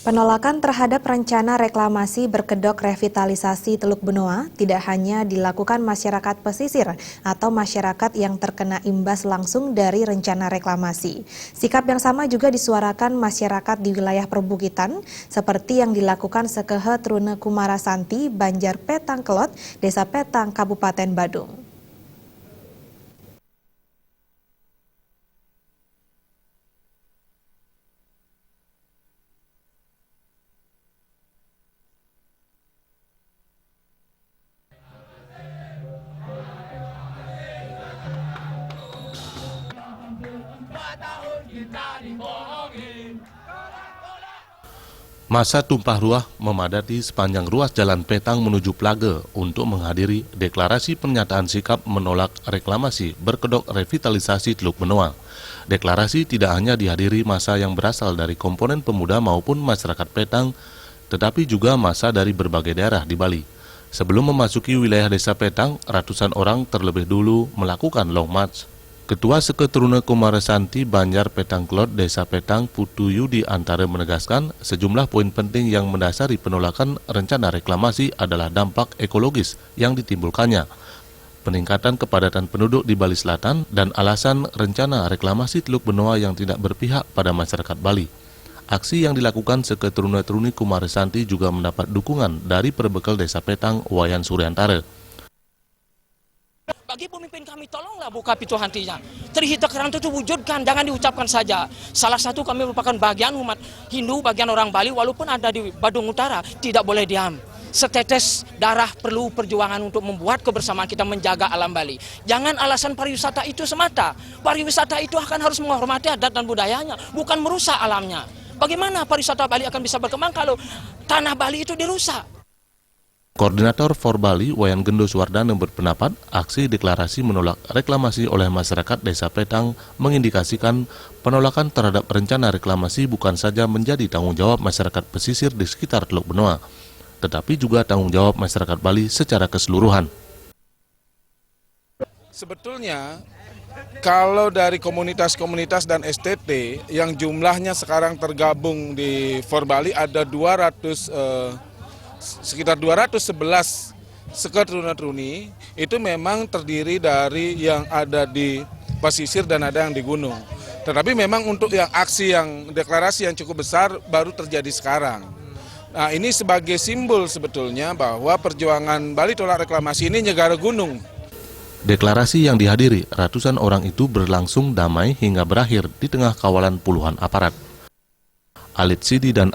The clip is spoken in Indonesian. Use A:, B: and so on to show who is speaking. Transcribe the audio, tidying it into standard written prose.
A: Penolakan terhadap rencana reklamasi berkedok revitalisasi Teluk Benoa tidak hanya dilakukan masyarakat pesisir atau masyarakat yang terkena imbas langsung dari rencana reklamasi. Sikap yang sama juga disuarakan masyarakat di wilayah perbukitan, seperti yang dilakukan Sekehe Trune Kumarasanti, Banjar Petang Kelot, Desa Petang, Kabupaten Badung.
B: Masa tumpah ruah memadati sepanjang ruas Jalan Petang menuju Plage untuk menghadiri deklarasi pernyataan sikap menolak reklamasi berkedok revitalisasi Teluk Benoa. Deklarasi tidak hanya dihadiri massa yang berasal dari komponen pemuda maupun masyarakat Petang, tetapi juga massa dari berbagai daerah di Bali. Sebelum memasuki wilayah Desa Petang, ratusan orang terlebih dulu melakukan long march. Ketua Sekehe Trune Kumarasanti Banjar Petang Kelot Desa Petang Putu Yudi Antara menegaskan sejumlah poin penting yang mendasari penolakan rencana reklamasi adalah dampak ekologis yang ditimbulkannya, peningkatan kepadatan penduduk di Bali Selatan, dan alasan rencana reklamasi Teluk Benoa yang tidak berpihak pada masyarakat Bali. Aksi yang dilakukan Sekehe Trune Kumarasanti juga mendapat dukungan dari perbekal Desa Petang Wayan Suryantara.
C: Bagi pemimpin kami, tolonglah buka pintu hatinya. Trihita Karanta itu wujudkan, jangan diucapkan saja. Salah satu kami merupakan bagian umat Hindu, bagian orang Bali, walaupun ada di Badung Utara, tidak boleh diam. Setetes darah perlu perjuangan untuk membuat kebersamaan kita menjaga alam Bali. Jangan alasan pariwisata itu semata. Pariwisata itu akan harus menghormati adat dan budayanya, bukan merusak alamnya. Bagaimana pariwisata Bali akan bisa berkembang kalau tanah Bali itu dirusak?
B: Koordinator For Bali, Wayan Gendo Suwardana berpendapat aksi deklarasi menolak reklamasi oleh masyarakat Desa Petang mengindikasikan penolakan terhadap rencana reklamasi bukan saja menjadi tanggung jawab masyarakat pesisir di sekitar Teluk Benoa, tetapi juga tanggung jawab masyarakat Bali secara keseluruhan.
D: Sebetulnya, kalau dari komunitas-komunitas dan STT yang jumlahnya sekarang tergabung di For Bali ada sekitar 211 Sekehe Trune itu memang terdiri dari yang ada di pesisir dan ada yang di gunung. Tetapi memang untuk yang aksi yang deklarasi yang cukup besar baru terjadi sekarang. Nah, ini sebagai simbol sebetulnya bahwa perjuangan Bali tolak reklamasi ini negara gunung.
B: Deklarasi yang dihadiri ratusan orang itu berlangsung damai hingga berakhir di tengah kawalan puluhan aparat. Alit Sidi dan